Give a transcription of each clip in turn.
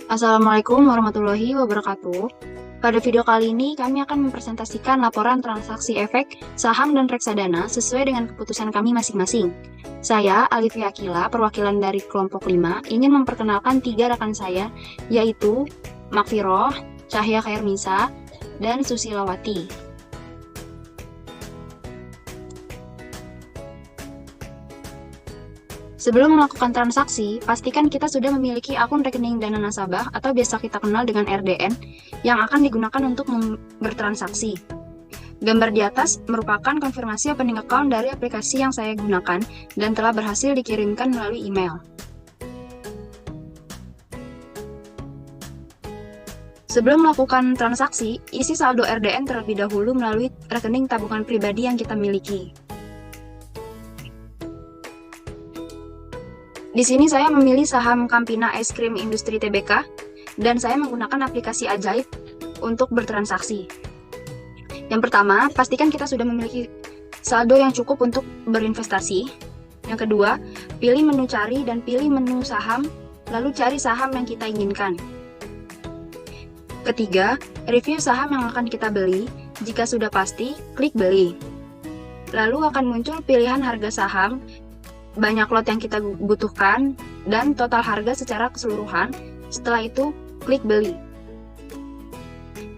Assalamualaikum warahmatullahi wabarakatuh. Pada video kali ini, kami akan mempresentasikan laporan transaksi efek, saham, dan reksadana sesuai dengan keputusan kami masing-masing. Saya, Alifia Akila, perwakilan dari kelompok 5, ingin memperkenalkan 3 rekan saya, yaitu Makfiroh, Cahya Khairnisa, dan Susilawati. Sebelum melakukan transaksi, pastikan kita sudah memiliki akun rekening dana nasabah atau biasa kita kenal dengan RDN yang akan digunakan untuk bertransaksi. Gambar di atas merupakan konfirmasi opening account dari aplikasi yang saya gunakan dan telah berhasil dikirimkan melalui email. Sebelum melakukan transaksi, isi saldo RDN terlebih dahulu melalui rekening tabungan pribadi yang kita miliki. Di sini saya memilih saham Campina Ice Cream Industri Tbk dan saya menggunakan aplikasi Ajaib untuk bertransaksi. Yang pertama, pastikan kita sudah memiliki saldo yang cukup untuk berinvestasi. Yang kedua, pilih menu cari dan pilih menu saham, lalu cari saham yang kita inginkan. Ketiga, review saham yang akan kita beli. Jika sudah pasti, klik beli. Lalu akan muncul pilihan harga saham, banyak lot yang kita butuhkan, dan total harga secara keseluruhan. Setelah itu, klik beli.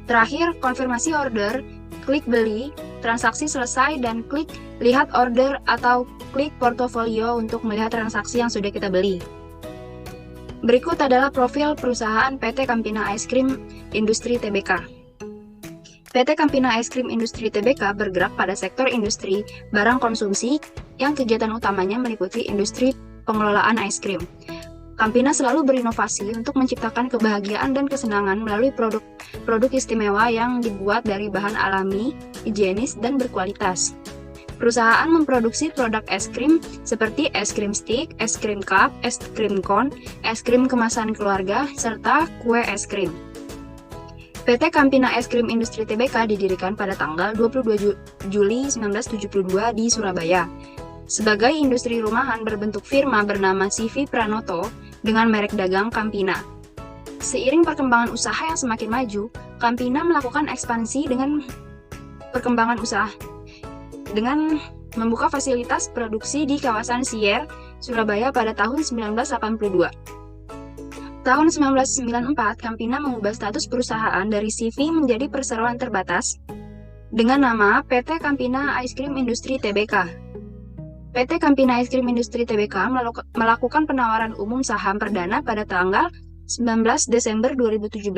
Terakhir, konfirmasi order, klik beli, transaksi selesai, dan klik lihat order atau klik portofolio untuk melihat transaksi yang sudah kita beli. Berikut adalah profil perusahaan PT Campina Ice Cream Industri Tbk. PT Campina Ice Cream Industri Tbk bergerak pada sektor industri barang konsumsi yang kegiatan utamanya meliputi industri pengelolaan ice cream. Campina selalu berinovasi untuk menciptakan kebahagiaan dan kesenangan melalui produk istimewa yang dibuat dari bahan alami, higienis, dan berkualitas. Perusahaan memproduksi produk es krim seperti es krim stick, es krim cup, es krim cone, es krim kemasan keluarga, serta kue es krim. PT Campina Ice Cream Industri Tbk didirikan pada tanggal 22 Juli 1972 di Surabaya sebagai industri rumahan berbentuk firma bernama CV Pranoto dengan merek dagang Campina. Seiring perkembangan usaha yang semakin maju, Campina melakukan ekspansi dengan perkembangan usaha dengan membuka fasilitas produksi di kawasan Sier, Surabaya pada tahun 1982. Tahun 1994, Campina mengubah status perusahaan dari CV menjadi perseroan terbatas dengan nama PT Campina Ice Cream Industri Tbk. PT Campina Ice Cream Industri Tbk melakukan penawaran umum saham perdana pada tanggal 19 Desember 2017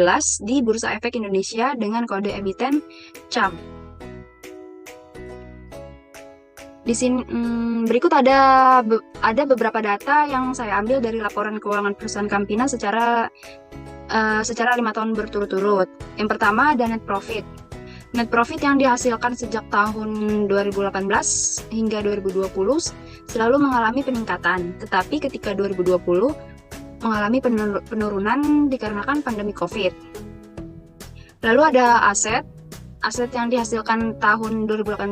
di Bursa Efek Indonesia dengan kode emiten CAM. Di sini berikut ada beberapa data yang saya ambil dari laporan keuangan perusahaan Campina secara 5 tahun berturut-turut. Yang pertama ada net profit. Net profit yang dihasilkan sejak tahun 2018 hingga 2020 selalu mengalami peningkatan, tetapi ketika 2020 mengalami penurunan dikarenakan pandemi COVID. Lalu ada aset yang dihasilkan tahun 2018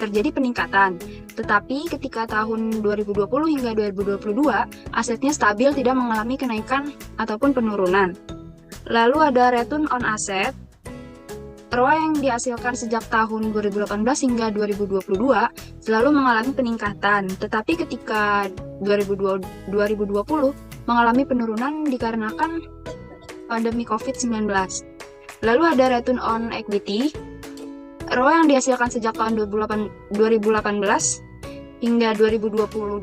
terjadi peningkatan, tetapi ketika tahun 2020 hingga 2022, asetnya stabil tidak mengalami kenaikan ataupun penurunan. Lalu ada return on asset, ROA yang dihasilkan sejak tahun 2018 hingga 2022 selalu mengalami peningkatan, tetapi ketika 2020 mengalami penurunan dikarenakan pandemi COVID-19. Lalu ada return on equity, ROA yang dihasilkan sejak tahun 2018 hingga 2022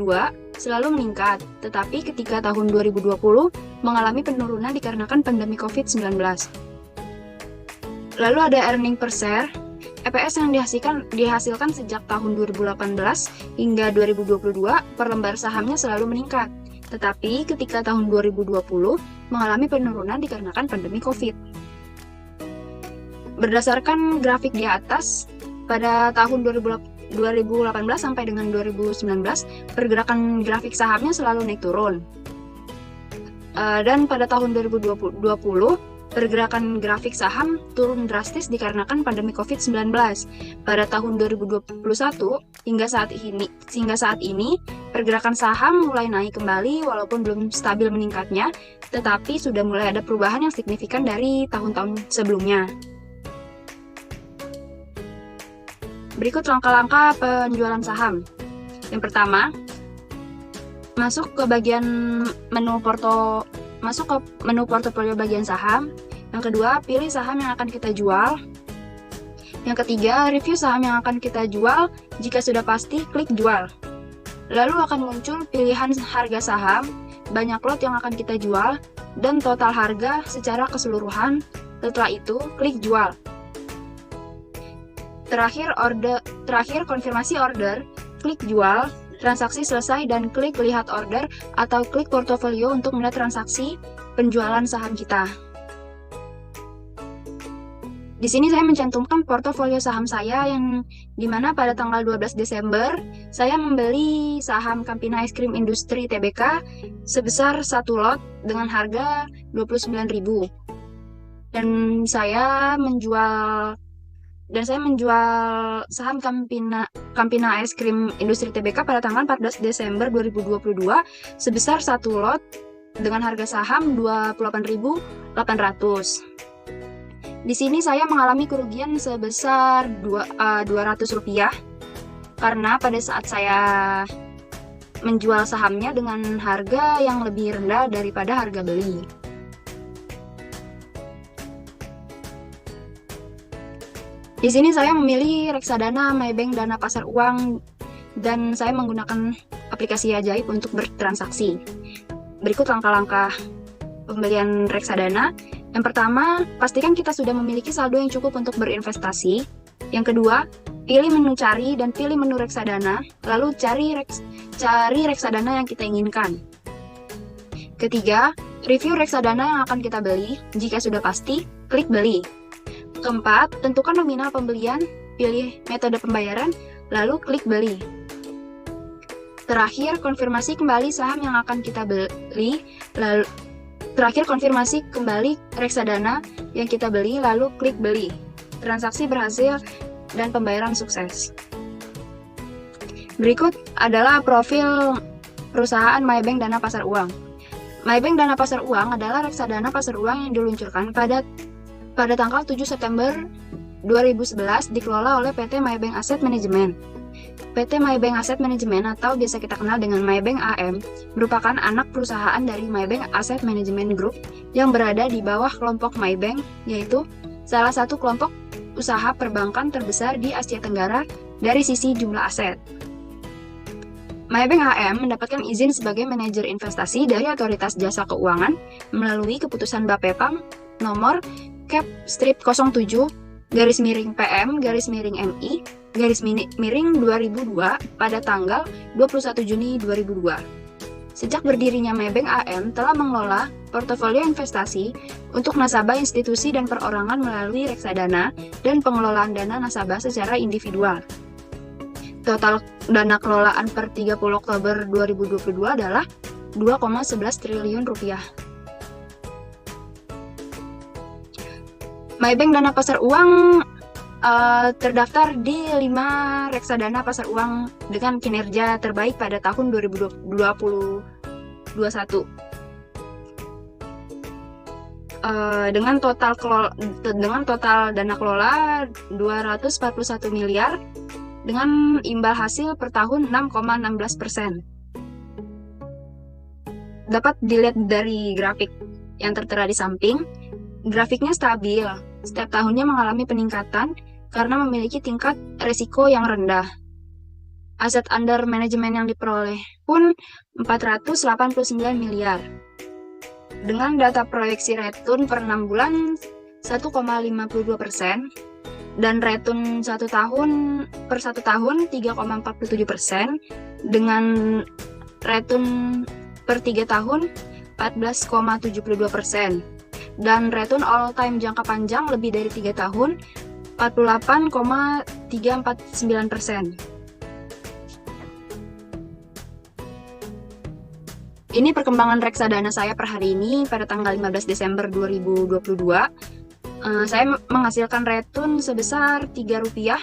selalu meningkat, tetapi ketika tahun 2020 mengalami penurunan dikarenakan pandemi COVID-19. Lalu ada earning per share, EPS yang dihasilkan sejak tahun 2018 hingga 2022 per lembar sahamnya selalu meningkat, tetapi ketika tahun 2020 mengalami penurunan dikarenakan pandemi COVID. Berdasarkan grafik di atas, pada tahun 2018 sampai dengan 2019, pergerakan grafik sahamnya selalu naik turun. Dan pada tahun 2020, pergerakan grafik saham turun drastis dikarenakan pandemi COVID-19. Pada tahun 2021 hingga saat ini pergerakan saham mulai naik kembali walaupun belum stabil meningkatnya, tetapi sudah mulai ada perubahan yang signifikan dari tahun-tahun sebelumnya. Berikut langkah-langkah penjualan saham. Yang pertama, masuk ke menu portofolio bagian saham. Yang kedua, pilih saham yang akan kita jual. Yang ketiga, review saham yang akan kita jual. Jika sudah pasti, klik jual. Lalu akan muncul pilihan harga saham, banyak lot yang akan kita jual, dan total harga secara keseluruhan. Setelah itu, klik jual. Terakhir konfirmasi order, klik jual, transaksi selesai, dan klik lihat order atau klik portofolio untuk melihat transaksi penjualan saham kita. Di sini saya mencantumkan portofolio saham saya yang dimana pada tanggal 12 Desember saya membeli saham Campina Ice Cream Industry Tbk sebesar 1 lot dengan harga 29.000. Dan saya menjual saham Campina Ice Cream Industry Tbk pada tanggal 14 Desember 2022 sebesar 1 lot dengan harga saham 28.800. Di sini saya mengalami kerugian sebesar Rp200 karena pada saat saya menjual sahamnya dengan harga yang lebih rendah daripada harga beli. Di sini saya memilih reksadana Maybank Dana Pasar Uang dan saya menggunakan aplikasi ajaib untuk bertransaksi. Berikut langkah-langkah pembelian reksadana. Yang pertama, pastikan kita sudah memiliki saldo yang cukup untuk berinvestasi. Yang kedua, pilih menu cari dan pilih menu reksadana, lalu cari reksadana yang kita inginkan. Ketiga, review reksadana yang akan kita beli. Jika sudah pasti, klik beli. Keempat, tentukan nominal pembelian, pilih metode pembayaran, lalu klik beli. Terakhir, konfirmasi kembali saham yang akan kita beli, konfirmasi kembali reksadana yang kita beli, lalu klik beli. Transaksi berhasil dan pembayaran sukses. Berikut adalah profil perusahaan Maybank Dana Pasar Uang. Maybank Dana Pasar Uang adalah reksadana pasar uang yang diluncurkan pada tanggal 7 September 2011 dikelola oleh PT Maybank Asset Management. PT Maybank Asset Management atau biasa kita kenal dengan Maybank AM merupakan anak perusahaan dari Maybank Asset Management Group yang berada di bawah kelompok Maybank, yaitu salah satu kelompok usaha perbankan terbesar di Asia Tenggara dari sisi jumlah aset. Maybank AM mendapatkan izin sebagai manajer investasi dari Otoritas Jasa Keuangan melalui keputusan Bapepam nomor Cap/PM/PM/MI/2002 pada tanggal 21 Juni 2002. Sejak berdirinya Maybank AM telah mengelola portofolio investasi untuk nasabah institusi dan perorangan melalui reksadana dan pengelolaan dana nasabah secara individual. Total dana kelolaan per 30 Oktober 2022 adalah 2,11 triliun rupiah. Maybank Dana Pasar Uang terdaftar di 5 reksadana pasar uang dengan kinerja terbaik pada tahun 2021. Dengan total dana kelola 241 miliar dengan imbal hasil per tahun 6,16%. Dapat dilihat dari grafik yang tertera di samping. Grafiknya stabil, setiap tahunnya mengalami peningkatan karena memiliki tingkat risiko yang rendah. Aset under manajemen yang diperoleh pun 489 miliar. Dengan data proyeksi return per 6 bulan 1,52% dan return 1 tahun per 1 tahun 3,47%, dengan return per 3 tahun 14,72%. Dan return all time jangka panjang lebih dari 3 tahun 48,349%. Ini perkembangan reksadana saya per hari ini pada tanggal 15 Desember 2022. Saya menghasilkan return sebesar Rp3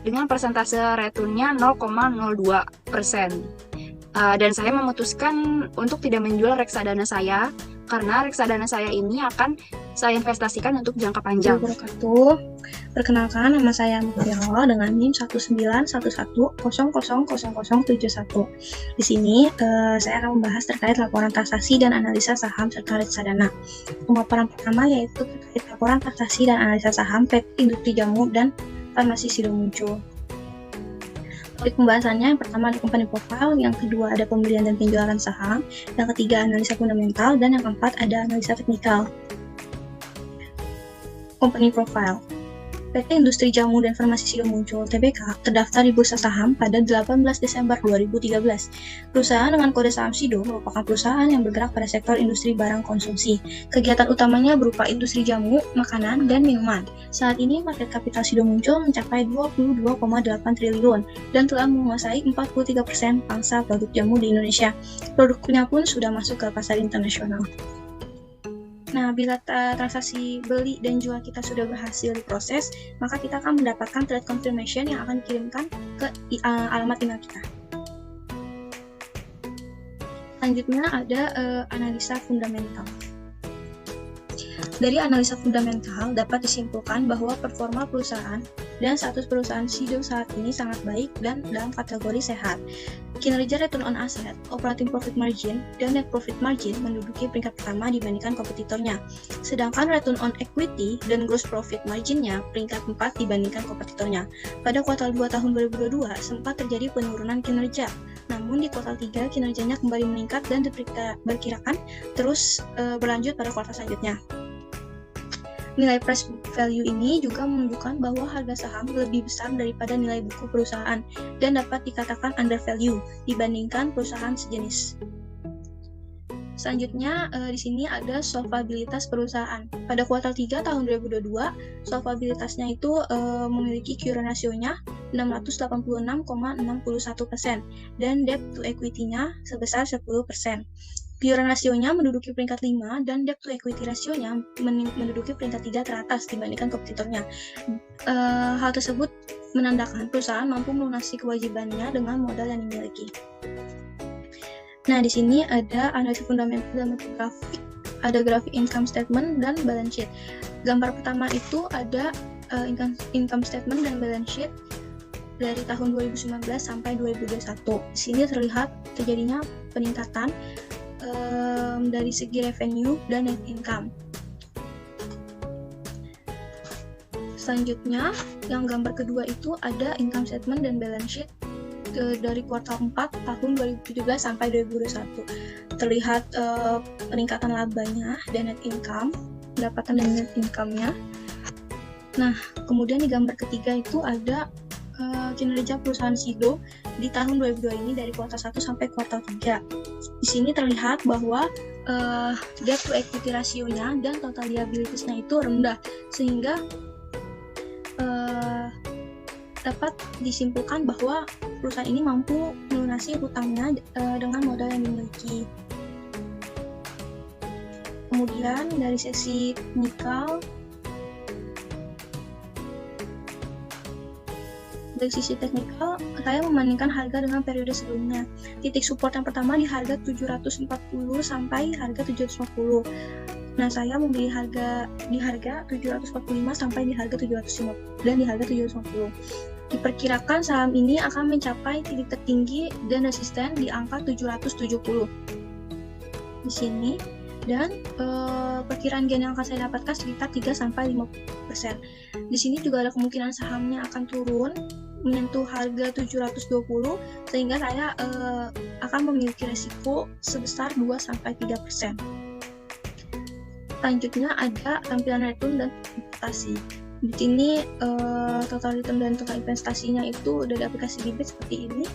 dengan persentase returnnya 0,02%. Dan saya memutuskan untuk tidak menjual reksadana saya, karena reksadana saya ini akan saya investasikan untuk jangka panjang. Perkenalkan, nama saya Mutiara dengan NIM 19111000071. Di sini saya akan membahas terkait laporan transaksi dan analisa saham serta reksadana. Pemaparan pertama yaitu terkait laporan transaksi dan analisa saham PT Industri Jamu dan Farmasi Sido Muncul. Topik pembahasannya yang pertama ada company profile, yang kedua ada pembelian dan penjualan saham, yang ketiga analisa fundamental, dan yang keempat ada analisa teknikal. Company profile. PT Industri Jamu dan Farmasi Sido Muncul (TBK) terdaftar di Bursa Saham pada 18 Desember 2013. Perusahaan dengan kode saham SIDO merupakan perusahaan yang bergerak pada sektor industri barang konsumsi. Kegiatan utamanya berupa industri jamu, makanan, dan minuman. Saat ini market kapital SIDO Muncul mencapai 22,8 triliun dan telah menguasai 43% pangsa produk jamu di Indonesia. Produknya pun sudah masuk ke pasar internasional. Nah, bila transaksi beli dan jual kita sudah berhasil diproses, maka kita akan mendapatkan trade confirmation yang akan dikirimkan ke alamat email kita. Selanjutnya ada analisa fundamental. Dari analisa fundamental dapat disimpulkan bahwa performa perusahaan dan status perusahaan SIDO saat ini sangat baik dan dalam kategori sehat. Kinerja return on asset, operating profit margin, dan net profit margin menduduki peringkat pertama dibandingkan kompetitornya. Sedangkan return on equity dan gross profit marginnya peringkat 4 dibandingkan kompetitornya. Pada kuartal 2 tahun 2022 sempat terjadi penurunan kinerja. Namun di kuartal 3 kinerjanya kembali meningkat dan diperkirakan terus berlanjut pada kuartal selanjutnya. Nilai price book value ini juga menunjukkan bahwa harga saham lebih besar daripada nilai buku perusahaan dan dapat dikatakan undervalue dibandingkan perusahaan sejenis. Selanjutnya di sini ada solvabilitas perusahaan. Pada kuartal 3 tahun 2022, solvabilitasnya itu memiliki current ratio-nya 686,61% dan debt to equity-nya sebesar 10%. Current ratio-nya menduduki peringkat 5 dan debt to equity ratio-nya menduduki peringkat 3 teratas dibandingkan kompetitornya. Hal tersebut menandakan perusahaan mampu melunasi kewajibannya dengan modal yang dimiliki. Nah, di sini ada analisa fundamental dalam bentuk grafik, ada grafik income statement dan balance sheet. Gambar pertama itu ada income statement dan balance sheet dari tahun 2019 sampai 2021. Di sini terlihat terjadinya peningkatan dari segi revenue dan net income. Selanjutnya, yang gambar kedua itu ada income statement dan balance sheet dari kuartal 4 tahun 2017 sampai 2021. Terlihat peningkatan labanya dan net income, pendapatan dan net income-nya. Nah, kemudian di gambar ketiga itu ada kinerja perusahaan SIDO di tahun 2022 ini dari kuartal 1 sampai kuartal 3. Di sini terlihat bahwa debt to equity ratio-nya dan total liabilities-nya itu rendah, sehingga dapat disimpulkan bahwa perusahaan ini mampu melunasi hutangnya dengan modal yang dimiliki. Kemudian dari sesi teknikal, dari sisi teknikal, saya membandingkan harga dengan periode sebelumnya. Titik support yang pertama di harga 740 sampai harga 750. Nah, saya membeli di harga 745 sampai di harga 750 dan di harga 750. Diperkirakan saham ini akan mencapai titik tertinggi dan resisten di angka 770 di sini, dan perkiraan gain yang akan saya dapatkan sekitar 3-5%. Di sini juga ada kemungkinan sahamnya akan turun menyentuh harga 720, sehingga saya akan memiliki resiko sebesar 2-3%. Selanjutnya ada tampilan return dan investasi. Di sini total return dan total investasinya itu dari aplikasi Bybit seperti ini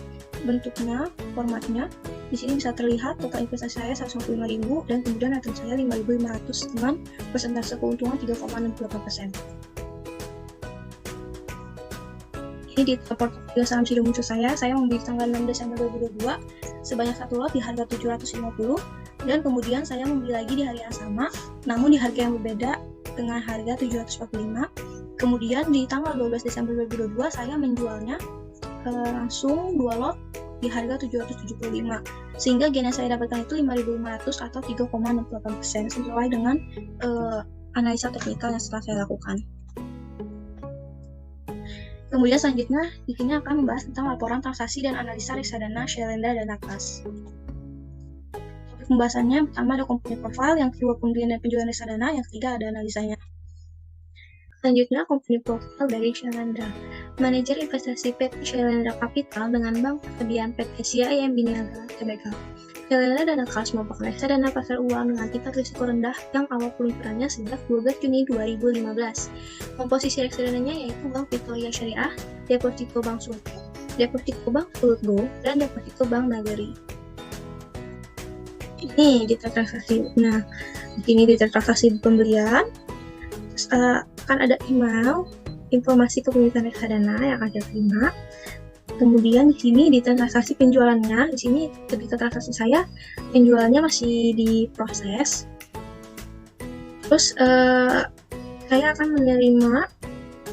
bentuknya, formatnya. Di sini bisa terlihat total investasi saya 155.000 dan kemudian return saya 5.500 dengan persentase keuntungan 3,68%. Ini di portofolio saham SIDO Muncul saya membeli tanggal 6 Desember 2022 sebanyak 1 lot di harga 750, dan kemudian saya membeli lagi di hari yang sama namun di harga yang berbeda dengan harga 745 Kemudian di tanggal 12 Desember 2022 saya menjualnya langsung 2 lot di harga 775, sehingga gain yang saya dapatkan itu 5.500 atau 3,68% sesuai dengan analisa teknikal yang setelah saya lakukan. Kemudian selanjutnya di sini akan membahas tentang laporan transaksi dan analisa reksadana, Shalendra, dan Nakas. Pembahasannya pertama ada komponen profil, yang kedua pembelian dan penjualan reksadana, yang ketiga ada analisanya. Selanjutnya komponen profil dari Shalendra. Manajer investasi PT Shalendra Capital dengan bank persediaan PT CIMB Niaga Tbk. Shalendra dan Nakas merupakan reksadana pasar uang dengan tingkat risiko rendah yang awal peluncurannya sejak 12 Juni 2015. Komposisi reksadananya yaitu Bank Victoria Syariah, Deposito Bank Sultan, Deposito Bank Go, dan Deposito Bank Nagari. Ini detail transaksi. Nah, di sini detail transaksi pembelian. Akan ada email informasi kepemilikan reksadana yang akan saya terima. Kemudian di sini detail transaksi penjualannya. Di sini detail transaksi saya penjualannya masih diproses. Terus saya akan menerima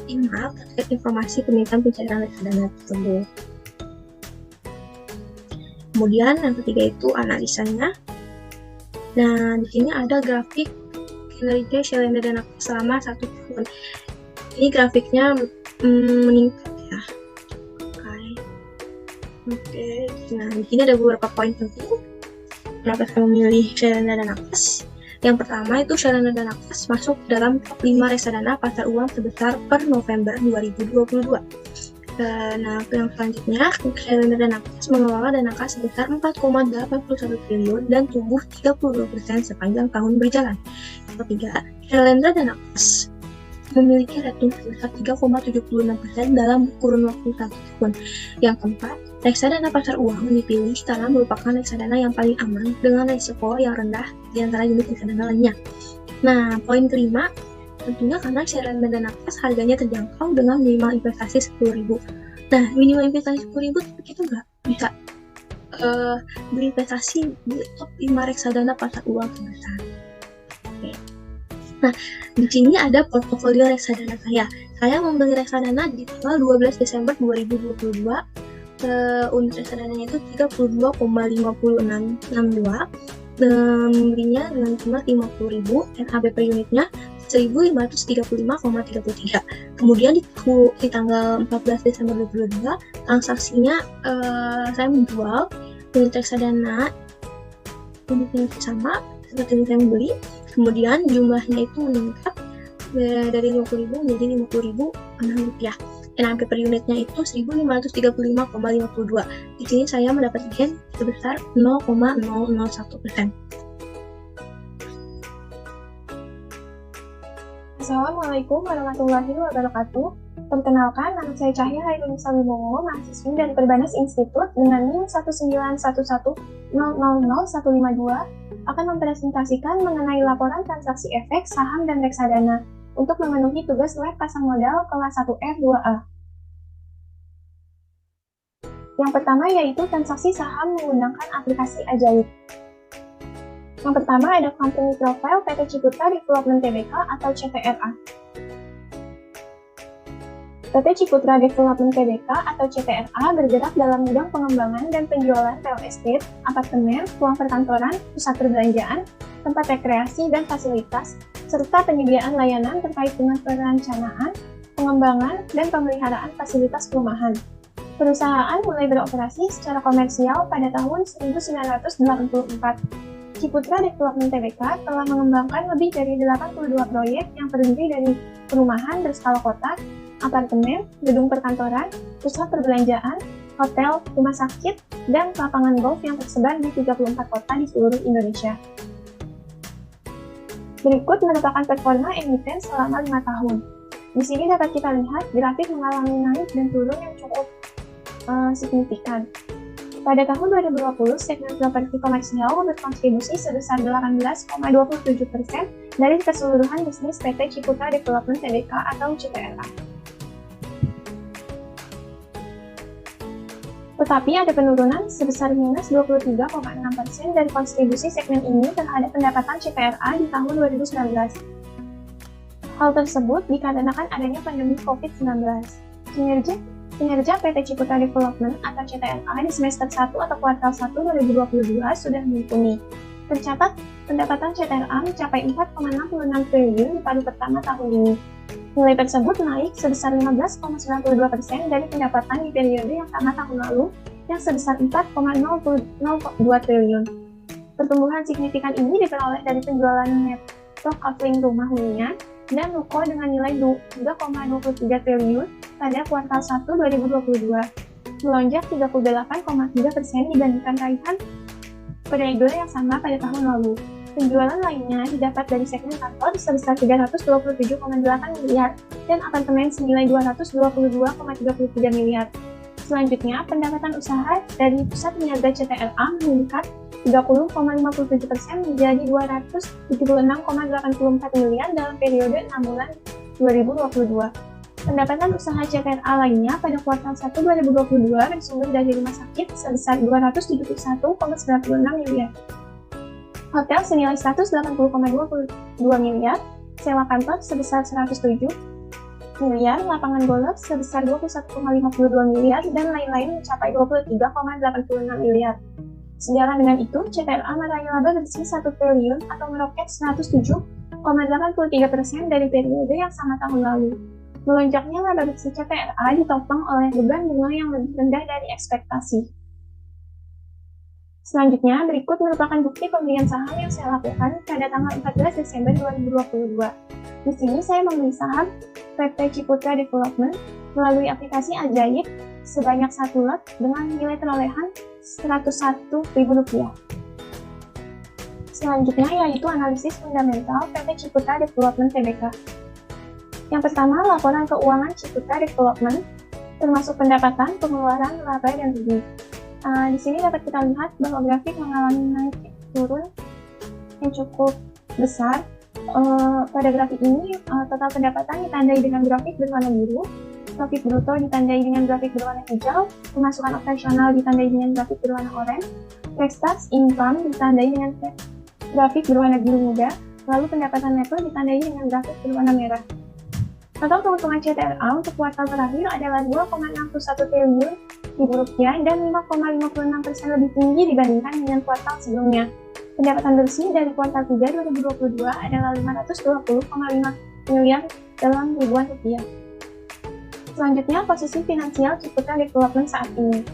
email terkait informasi pemilikan pencairan reksadana tersebut. Kemudian yang ketiga itu analisanya. Nah, di sini ada grafik kinerja Shalendra dan Nakas selama 1 tahun. Ini grafiknya meningkat ya. Oke. Nah, di sini ada beberapa poin penting kenapa saya memilih Shalendra dan Nakas. Yang pertama itu Shalendra dan Nakas masuk dalam top 5 reksadana pasar uang terbesar per November 2022. Nah, yang selanjutnya, Shalendra dan Nakas mengelola dana kas sebesar 4,81 triliun dan tumbuh 32% sepanjang tahun berjalan. Yang ketiga, Shalendra dan Nakas memiliki rating sebesar 3,76% dalam kurun waktu 1 tahun. Yang keempat, reksadana pasar uang dipilih karena merupakan reksadana yang paling aman dengan risiko yang rendah di antara jenis reksadana lainnya. Nah, poin kelima, tentunya karena Shalendra dan Nakas harganya terjangkau dengan minimal investasi 10.000. Nah, minimal investasi 10.000 kita nggak bisa berinvestasi di top 5 reksadana pasar uang terbesar. Oke. Nah, di sini ada portofolio reksadana saya. Saya membeli reksadana di tanggal 12 Desember 2022. Unit reksadananya itu 32,5662. Membelinya dengan jumlah 50.000, NAB per unitnya 1.535,33. Kemudian di tanggal 14 Desember 2022, transaksinya saya menjual unit reksadana, unitnya sama seperti yang saya membeli. Kemudian jumlahnya itu meningkat dari 50.000 menjadi 50.006 rupiah. NAB per unitnya itu 1.535,52. Di sini saya mendapat gain sebesar 0,001%. Assalamualaikum warahmatullahi wabarakatuh. Perkenalkan, nama saya Cahya Hairunisa Wibowo, mahasiswi dari Perbanas Institut dengan NIM 19110000152 akan mempresentasikan mengenai laporan transaksi efek, saham, dan reksadana untuk memenuhi tugas web pasar modal kelas 1R 2A. Yang pertama yaitu transaksi saham menggunakan aplikasi Ajaib. Yang pertama ada company profile PT Ciputra Development Tbk atau CTRA. PT Ciputra Development Tbk atau CTRA bergerak dalam bidang pengembangan dan penjualan real estate, apartemen, ruang perkantoran, pusat perbelanjaan, tempat rekreasi dan fasilitas, serta penyediaan layanan terkait dengan perencanaan, pengembangan, dan pemeliharaan fasilitas perumahan. Perusahaan mulai beroperasi secara komersial pada tahun 1984. Ciputra Development Tbk telah mengembangkan lebih dari 82 proyek yang terdiri dari perumahan berskala kota, apartemen, gedung perkantoran, pusat perbelanjaan, hotel, rumah sakit, dan lapangan golf yang tersebar di 34 kota di seluruh Indonesia. Berikut merupakan performa emiten selama 5 tahun. Di sini dapat kita lihat grafik mengalami naik dan turun yang cukup signifikan. Pada tahun 2020, segmen properti komersial berkontribusi sebesar 18,27% dari keseluruhan bisnis PT Ciputra Development Tbk atau CTRA. Tetapi ada penurunan sebesar minus 23,6% dari kontribusi segmen ini terhadap pendapatan CTRA di tahun 2019. Hal tersebut dikarenakan adanya pandemi COVID-19. Kinerja PT Ciputra Development atau CTRA di semester 1 atau kuartal 1 2022 sudah mumpuni. Tercatat, pendapatan CTRA mencapai 4,66 triliun di paruh pertama tahun ini. Nilai tersebut naik sebesar 15,92% dari pendapatan di periode yang sama tahun lalu yang sebesar 4,002 triliun. Pertumbuhan signifikan ini diperoleh dari penjualan netto coupling rumah hunian dan ruko dengan nilai 3,23 triliun pada kuartal 1 2022, melonjak 38,3% dibandingkan raihan periode yang sama pada tahun lalu. Penjualan lainnya didapat dari segmen kantor sebesar 327,8 miliar dan apartemen senilai 222,33 miliar. Selanjutnya, pendapatan usaha dari pusat niaga CTRA meningkat 30,57% menjadi 276,84 miliar dalam periode 6 bulan 2022. Pendapatan usaha CTRA lainnya pada kuartal 1 2022 bersumber dari rumah sakit sebesar 271,96 miliar. Hotel senilai 180,22 miliar, sewa kantor sebesar 107 miliar, lapangan golf sebesar 21,52 miliar, dan lain-lain mencapai 23,86 miliar. Sejalan dengan itu, CTRA meraih laba bersih 1 triliun atau meroket 107,83% dari periode yang sama tahun lalu. Melonjaknya laba bersih CTRA ditopang oleh beban bunga yang lebih rendah dari ekspektasi. Selanjutnya, berikut merupakan bukti pembelian saham yang saya lakukan pada tanggal 14 Desember 2022. Di sini saya membeli saham PT Ciputra Development melalui aplikasi Ajaib sebanyak 1 lot dengan nilai perolehan Rp101.000. Selanjutnya yaitu analisis fundamental PT Ciputra Development Tbk. Yang pertama, laporan keuangan Ciputra Development, termasuk pendapatan, pengeluaran, laba, dan rugi. Di sini dapat kita lihat bahwa grafik mengalami naik turun yang cukup besar. Pada grafik ini, total pendapatan ditandai dengan grafik berwarna biru, profit bruto ditandai dengan grafik berwarna hijau, pemasukan operasional ditandai dengan grafik berwarna oranye, pre-tax income ditandai dengan grafik berwarna biru muda, lalu pendapatan neto ditandai dengan grafik berwarna merah. Total keuntungan CTRA untuk kuartal terakhir adalah 2,61 triliun rupiah dan 5,56% lebih tinggi dibandingkan dengan kuartal sebelumnya. Pendapatan bersih dari kuartal 3 2022 adalah 520,5 miliar dalam ribuan rupiah. Selanjutnya, posisi finansial Ciputra Development saat ini.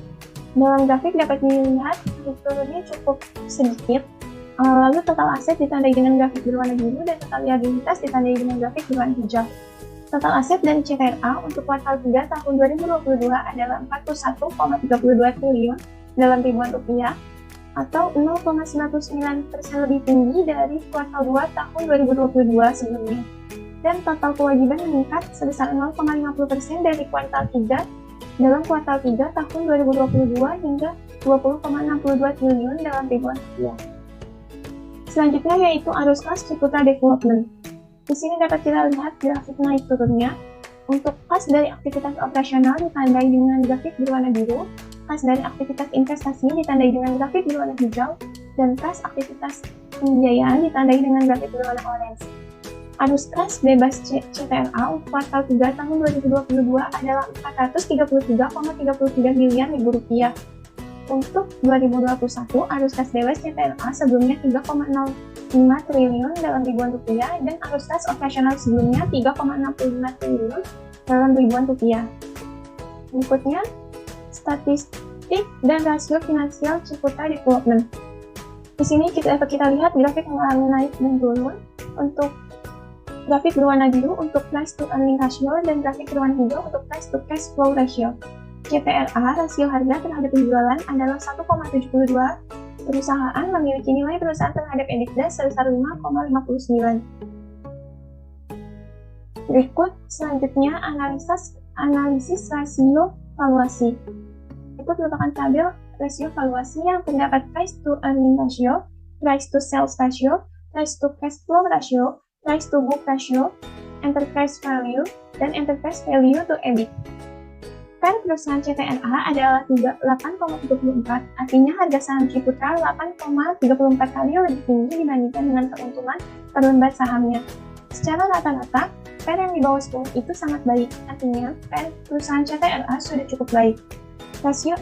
Dalam grafik dapat dilihat turunnya cukup sedikit. Lalu total aset ditandai dengan grafik berwarna biru dan total liabilitas ditandai dengan grafik berwarna hijau. Total aset dari CTRA untuk kuartal 3 tahun 2022 adalah 41,32 triliun dalam ribuan rupiah atau 0,99% lebih tinggi dari kuartal 2 tahun 2022 sebelumnya. Dan total kewajiban meningkat sebesar 0,50% dari kuartal 3 dalam kuartal 3 tahun 2022 hingga 20,62 triliun dalam ribuan rupiah. Selanjutnya yaitu arus kas Ciputra Development. Di sini dapat kita lihat grafik naik turunnya. Untuk kas dari aktivitas operasional ditandai dengan grafik berwarna biru, kas dari aktivitas investasi ditandai dengan grafik berwarna hijau, dan kas aktivitas pembiayaan ditandai dengan grafik berwarna orange. Arus kas bebas CTRA untuk kuartal 3 tahun 2022 adalah 433,33 miliar rupiah. Untuk 2021, arus kas bebas CTRA sebelumnya 3,05 triliun dalam ribuan rupiah dan arus kas operasional sebelumnya 3,65 triliun dalam ribuan rupiah. Berikutnya, statistik dan rasio finansial Ciputra Development. Di sini dapat kita lihat grafik mengalami naik dan turun. Untuk grafik berwarna biru untuk price to earning ratio dan grafik berwarna hijau untuk price to cash flow ratio. CTRA rasio harga terhadap penjualan adalah 1,72. Perusahaan memiliki nilai perusahaan terhadap EBITDA sebesar 5,59. Berikut selanjutnya analisis rasio valuasi. Berikut merupakan tabel rasio valuasi yang terdapat price to earning ratio, price to sales ratio, price to cash flow ratio, price to book ratio, enterprise value, dan enterprise value to EBIT. Perusahaan CTRA adalah 8,34, artinya harga saham Ciputra 8,34 kali lebih tinggi dibandingkan dengan keuntungan per lembar sahamnya. Secara rata-rata, PER yang di bawah 10 itu sangat baik, artinya PER perusahaan CTRA sudah cukup baik.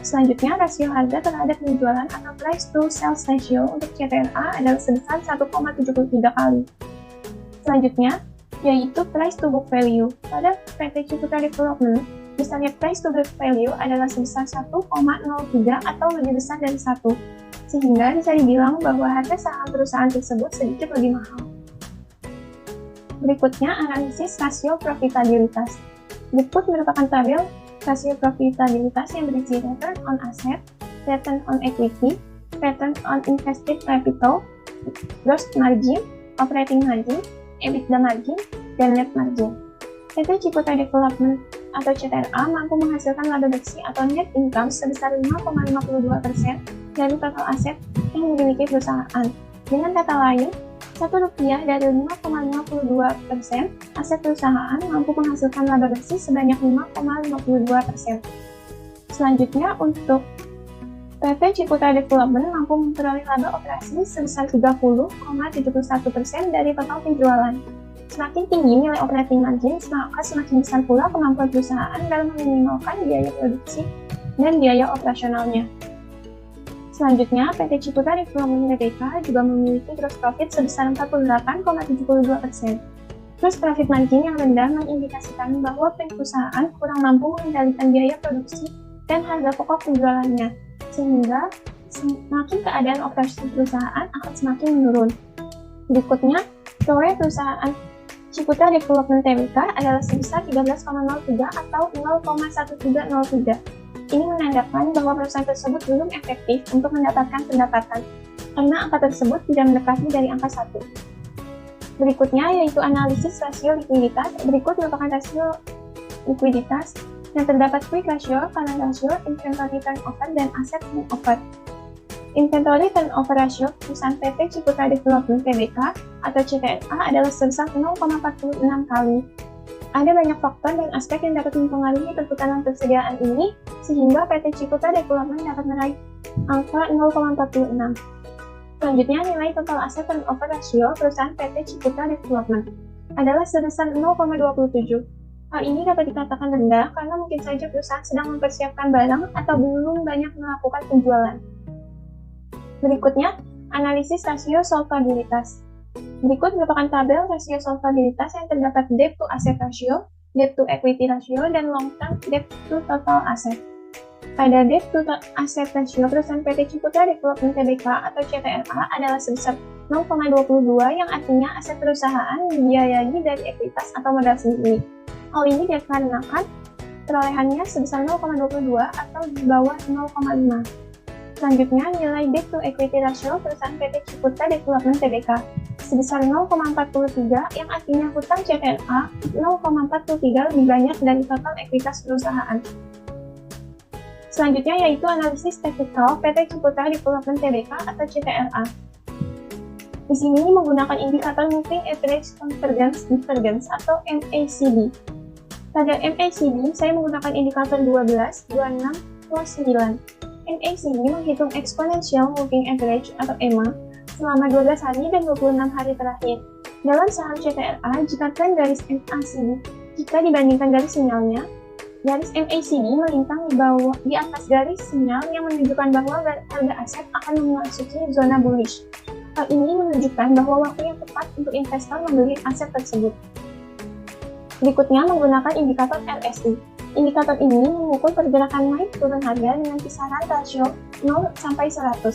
Selanjutnya, rasio harga terhadap penjualan atau price to sales ratio untuk CTRA adalah sebesar 1,73 kali. Selanjutnya, yaitu price to book value. Pada PT Ciputra Development, misalnya price to book value adalah sebesar 1,03 atau lebih besar dari 1, sehingga bisa dibilang bahwa harga saham perusahaan tersebut sedikit lebih mahal. Berikutnya, analisis rasio profitabilitas. Berikut merupakan tabel rasio profitabilitas yang berisi return on asset, return on equity, return on invested capital, gross margin, operating margin, EBITDA margin, dan net margin. PT Ciputra Development atau CTRA mampu menghasilkan laba bersih atau net income sebesar 5,52% dari total aset yang dimiliki perusahaan. Dengan kata lain, Rp1 dari 5,52% aset perusahaan mampu menghasilkan laba bersih sebanyak 5,52%. Selanjutnya, untuk PT Ciputra Development mampu memperoleh laba operasi sebesar 30,71% dari total penjualan. Semakin tinggi nilai operating margin, maka semakin besar pula kemampuan perusahaan dalam meminimalkan biaya produksi dan biaya operasionalnya. Selanjutnya, PT Ciputra Development Tbk juga memiliki gross profit sebesar 48,72%. Gross profit margin yang rendah mengindikasikan bahwa perusahaan kurang mampu mengendalikan biaya produksi dan harga pokok penjualannya, sehingga semakin keadaan operasi perusahaan akan semakin menurun. Berikutnya, ROE perusahaan Ciputra Development Tbk adalah sebesar 13,03 atau 0,1303. Ini menandakan bahwa perusahaan tersebut belum efektif untuk mendapatkan pendapatan, karena angka tersebut tidak mendekati dari angka 1. Berikutnya yaitu analisis rasio likuiditas. Berikut merupakan rasio likuiditas yang terdapat quick ratio, current ratio, inventory turnover, dan asset turnover. Inventory turnover ratio perusahaan PT Ciputra Development Tbk atau CTRA adalah sebesar 0,46 kali. Ada banyak faktor dan aspek yang dapat mempengaruhi perputaran persediaan ini, sehingga PT Ciputra Development dapat meraih angka 0,46. Selanjutnya, nilai total aset turnover ratio perusahaan PT Ciputra Development adalah sebesar 0,27. Hal ini dapat dikatakan rendah karena mungkin saja perusahaan sedang mempersiapkan barang atau belum banyak melakukan penjualan. Berikutnya, analisis rasio solvabilitas. Berikut merupakan tabel rasio solvabilitas yang terdapat debt to asset ratio, debt to equity ratio, dan long term debt to total asset. Pada debt to asset ratio perusahaan PT Ciputra Development Tbk atau CTRA adalah sebesar 0,22 yang artinya aset perusahaan dibiayai dari ekuitas atau modal sendiri. Hal ini dikarenakan perolehannya sebesar 0,22 atau di bawah 0,5. Selanjutnya, nilai debt to equity ratio perusahaan PT Ciputra Development Tbk sebesar 0,43 yang artinya hutang CTRA 0,43 lebih banyak dari total ekuitas perusahaan. Selanjutnya yaitu analisis teknikal PT Ciputra Development Tbk atau CTRA. Di sini menggunakan indikator Moving Average Convergence Divergence atau MACD. Pada MACD, saya menggunakan indikator 12, 26, 29. MACD menghitung Exponential Moving Average atau EMA selama 12 hari dan 26 hari terakhir. Dalam saham CTRA, jika tren garis MACD jika dibandingkan garis sinyalnya, garis MACD melintang di atas garis sinyal yang menunjukkan bahwa harga aset akan memasuki zona bullish. Hal ini menunjukkan bahwa waktu yang tepat untuk investor membeli aset tersebut. Berikutnya menggunakan indikator RSI. Indikator ini mengukur pergerakan naik turun harga dengan kisaran rasio 0 sampai 100.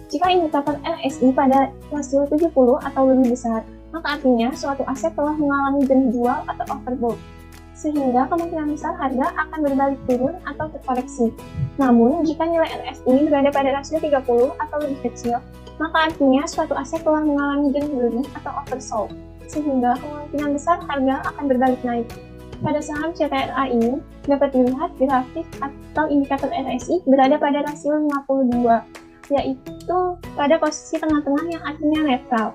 Jika indikator RSI pada rasio 70 atau lebih besar, maka artinya suatu aset telah mengalami jenis jual atau overbought, sehingga kemungkinan besar harga akan berbalik turun atau terkoreksi. Namun, jika nilai RSI berada pada rasio 30 atau lebih kecil, maka artinya suatu aset telah mengalami jenis beli atau oversold, sehingga kemungkinan besar harga akan berbalik naik. Pada saham CTRA ini, dapat dilihat grafik atau indikator RSI berada pada rasio 52, yaitu pada posisi tengah-tengah yang artinya netral.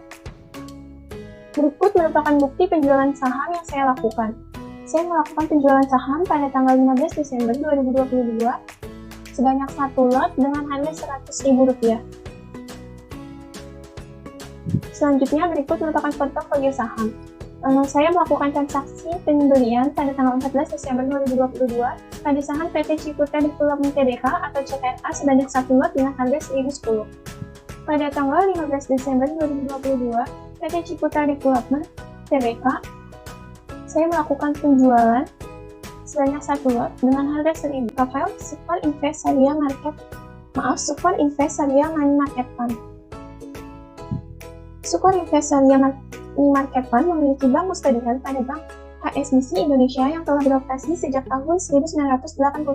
Berikut merupakan bukti penjualan saham yang saya lakukan. Saya melakukan penjualan saham pada tanggal 15 Desember 2022 sebanyak 1 lot dengan harga Rp100.000. Selanjutnya berikut merupakan portofolio saham. Saya melakukan transaksi pembelian pada tanggal 14 Desember 2022 pada saham PT Ciputra Development Tbk atau CTRA sebanyak 1 lot dengan harga 1.010. Pada tanggal 15 Desember 2022, PT Ciputra Development Tbk, saya melakukan penjualan sebanyak 1 lot dengan harga 1.000. Profil Super Invest Saria Money Market Fund. Super Invest Saria Money Market Fund memiliki bank kustodian pada Bank HSBC Indonesia yang telah beroperasi sejak tahun 1989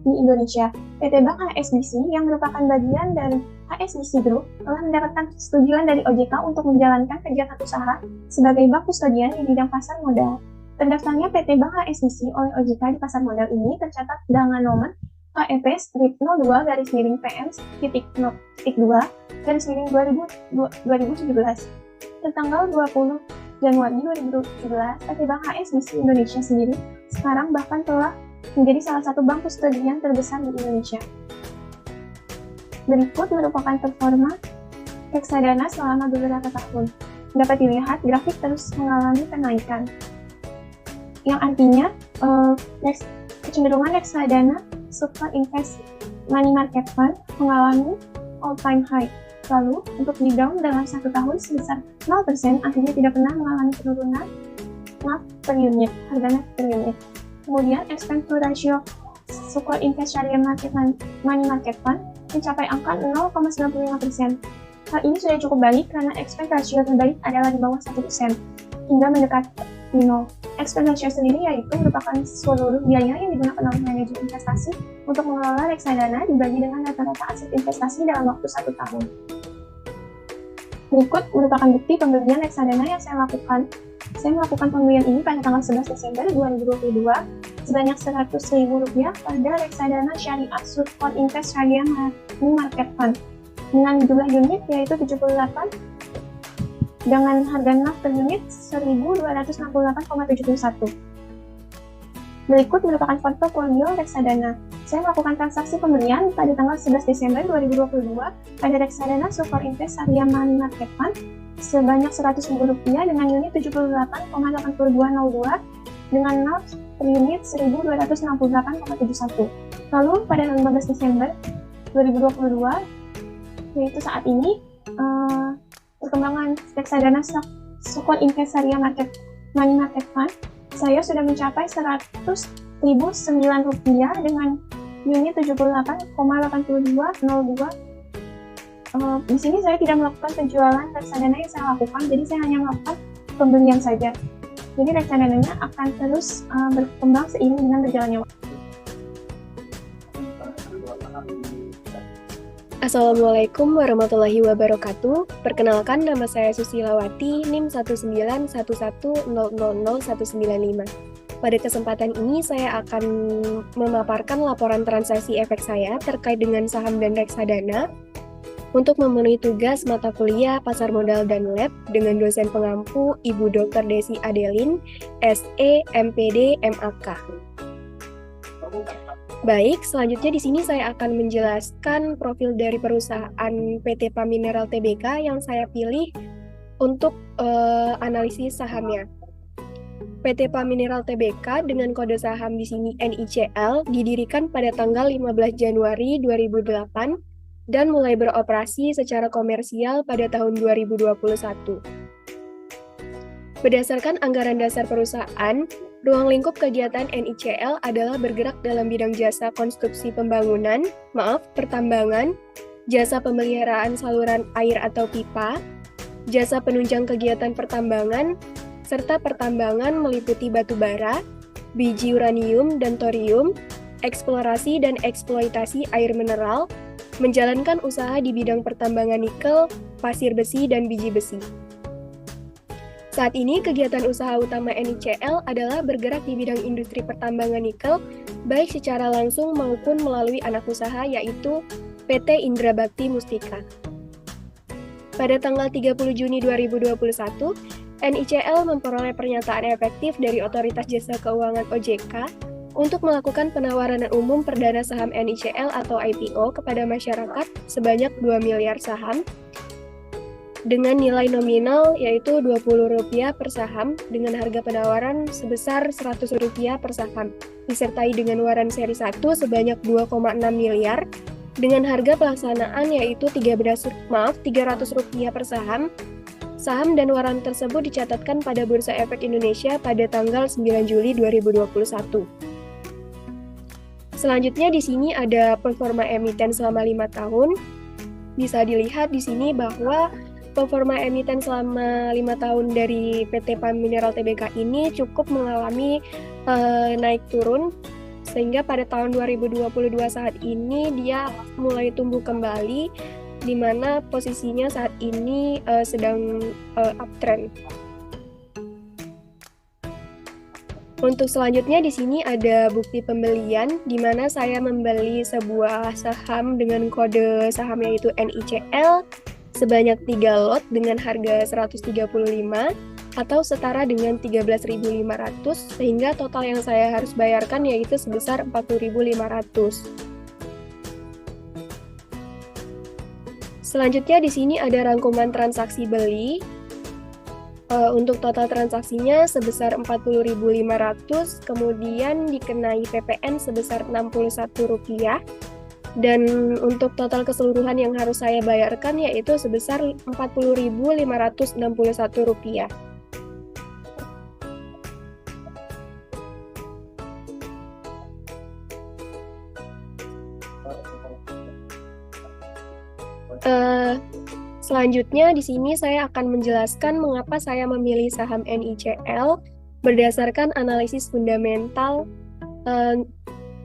di Indonesia. PT Bank HSBC yang merupakan bagian dari HSBC Group telah mendapatkan persetujuan dari OJK untuk menjalankan kegiatan usaha sebagai bank kustodian di bidang pasar modal. Terdaftarnya PT Bank HSBC oleh OJK di pasar modal ini tercatat dengan nomor KEP-02-PM-2/2017. Tertanggal 20 Januari 2017, PT Bank HSBC Indonesia sendiri sekarang bahkan telah menjadi salah satu bank kustodian terbesar di Indonesia. Berikut merupakan performa reksadana selama beberapa tahun. Dapat dilihat grafik terus mengalami kenaikan, yang artinya kecenderungan reksadana Super Invest Money Market Fund mengalami all-time high. Lalu, untuk rebound dalam 1 tahun sebesar 0%, artinya tidak pernah mengalami penurunan NAV per unit, harga NAV per unit. Kemudian, expense to ratio Super Invest Sharia Money Market Fund mencapai angka 0,95%. Hal ini sudah cukup baik karena expense ratio terbaik adalah di bawah 1%, hingga mendekati 0. Expense ratio sendiri yaitu merupakan seluruh biaya yang digunakan oleh manajer investasi untuk mengelola reksadana dibagi dengan rata-rata aset investasi dalam waktu 1 tahun. Berikut merupakan bukti pembelian reksadana yang saya lakukan. Saya melakukan pembelian ini pada tanggal 11 Desember 2022 sebanyak Rp100.000 pada reksadana Syariah Super Invest Sharia Money Market Fund dengan jumlah unit yaitu 78 dengan harga NAV per unit 1.268,71. Berikut merupakan portofolio reksadana. Saya melakukan transaksi pembelian pada tanggal 11 Desember 2022 pada reksadana Super Invest Saria Money Market Fund sebanyak Rp100.000 dengan unit 78,8202 dengan NAV per unit 1.268,71. Lalu pada 15 Desember 2022, yaitu saat ini, perkembangan reksadana Super Invest Saria Money Market Fund, saya sudah mencapai Rp100.009 dengan unit 78,8202. Di sini saya tidak melakukan penjualan reksadana yang saya lakukan, jadi saya hanya melakukan pembelian saja. Jadi reksadananya akan terus berkembang seiring dengan berjalannya waktu. Assalamualaikum warahmatullahi wabarakatuh. Perkenalkan, nama saya Susilawati, NIM 19110000195. Pada kesempatan ini saya akan memaparkan laporan transaksi efek saya terkait dengan saham dan reksadana untuk memenuhi tugas mata kuliah Pasar Modal dan Lab dengan dosen pengampu Ibu Dr. Desi Adelin, SE, MPD, MAK. Baik, selanjutnya di sini saya akan menjelaskan profil dari perusahaan PT Pamineral Tbk yang saya pilih untuk analisis sahamnya. PT Pamineral Tbk dengan kode saham di sini NICL didirikan pada tanggal 15 Januari 2008 dan mulai beroperasi secara komersial pada tahun 2021. Berdasarkan anggaran dasar perusahaan, ruang lingkup kegiatan NICL adalah bergerak dalam bidang jasa konstruksi pertambangan, jasa pemeliharaan saluran air atau pipa, jasa penunjang kegiatan pertambangan, serta pertambangan meliputi batu bara, biji uranium dan thorium, eksplorasi dan eksploitasi air mineral, menjalankan usaha di bidang pertambangan nikel, pasir besi, dan biji besi. Saat ini, kegiatan usaha utama NICL adalah bergerak di bidang industri pertambangan nikel, baik secara langsung maupun melalui anak usaha yaitu PT Indra Bakti Mustika. Pada tanggal 30 Juni 2021, NICL memperoleh pernyataan efektif dari Otoritas Jasa Keuangan OJK untuk melakukan penawaran umum perdana saham NICL atau IPO kepada masyarakat sebanyak 2 miliar saham dengan nilai nominal yaitu Rp20 per saham dengan harga penawaran sebesar Rp100 per saham, disertai dengan waran seri 1 sebanyak 2,6 miliar dengan harga pelaksanaan yaitu Rp300 per saham. Saham dan waran tersebut dicatatkan pada Bursa Efek Indonesia pada tanggal 9 Juli 2021. Selanjutnya di sini ada performa emiten selama 5 tahun. Bisa dilihat di sini bahwa performa emiten selama 5 tahun dari PT PAM Mineral Tbk ini cukup mengalami naik turun, sehingga pada tahun 2022 saat ini dia mulai tumbuh kembali, di mana posisinya saat ini sedang uptrend. Untuk selanjutnya di sini ada bukti pembelian, di mana saya membeli sebuah saham dengan kode saham yaitu NICL sebanyak 3 lot dengan harga 135 atau setara dengan 13.500, sehingga total yang saya harus bayarkan yaitu sebesar 40.500. Selanjutnya di sini ada rangkuman transaksi beli. Untuk total transaksinya sebesar 40.500, kemudian dikenai PPN sebesar Rp61. Dan untuk total keseluruhan yang harus saya bayarkan yaitu sebesar Rp40.561. Selanjutnya di sini saya akan menjelaskan mengapa saya memilih saham NICL berdasarkan analisis fundamental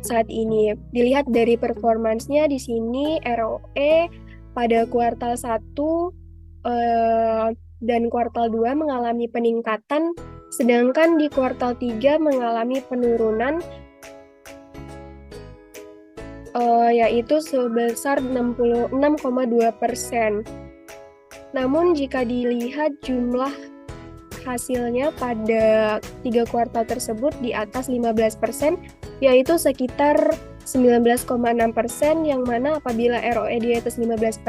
saat ini. Dilihat dari performansnya di sini ROE pada kuartal 1 dan kuartal 2 mengalami peningkatan, sedangkan di kuartal 3 mengalami penurunan yaitu sebesar 66,2%. Namun jika dilihat jumlah hasilnya pada 3 kuartal tersebut di atas 15%, yaitu sekitar 19,6%, yang mana apabila ROE di atas 15%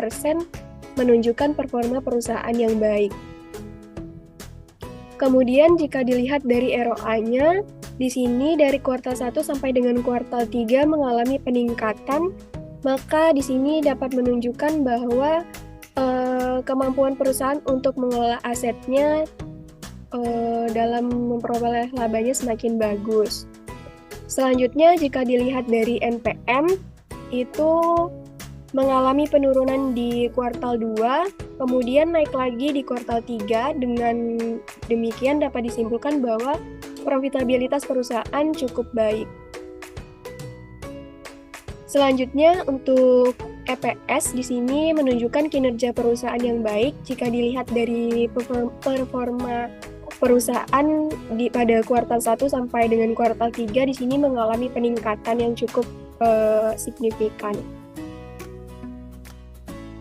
menunjukkan performa perusahaan yang baik. Kemudian jika dilihat dari ROA-nya, di sini dari kuartal 1 sampai dengan kuartal 3 mengalami peningkatan, maka di sini dapat menunjukkan bahwa kemampuan perusahaan untuk mengelola asetnya dalam memperoleh labanya semakin bagus. Selanjutnya jika dilihat dari NPM itu mengalami penurunan di kuartal 2, kemudian naik lagi di kuartal 3. Dengan demikian dapat disimpulkan bahwa profitabilitas perusahaan cukup baik. Selanjutnya untuk EPS di sini menunjukkan kinerja perusahaan yang baik jika dilihat dari performa perusahaan pada kuartal 1 sampai dengan kuartal 3 di sini mengalami peningkatan yang cukup signifikan.